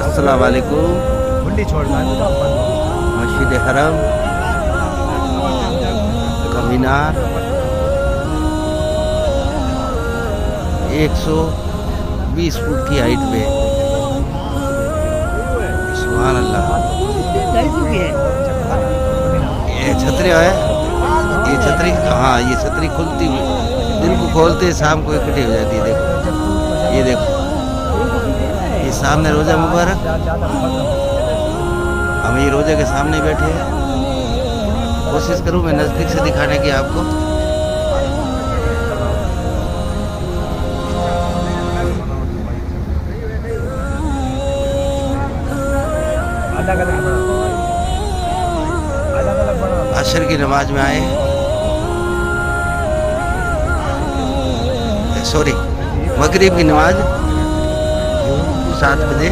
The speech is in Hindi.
अस्सलाम वालेकुम। मस्जिद हरम का मीनार 120 फुट की हाइट पे। सुभान अल्लाह। ये छतरी है, ये छतरी, हाँ ये छतरी खुलती हुई दिन को खोलते शाम को इकट्ठी हो जाती है। देखो ये देखो, ये सामने रोज़ा मुबारक, हम ये रोज़े के सामने बैठे हैं। कोशिश करूँ मैं नज़दीक से दिखाने की आपको। असर की नमाज में आए, सॉरी मगरिब की नमाज 7 बजे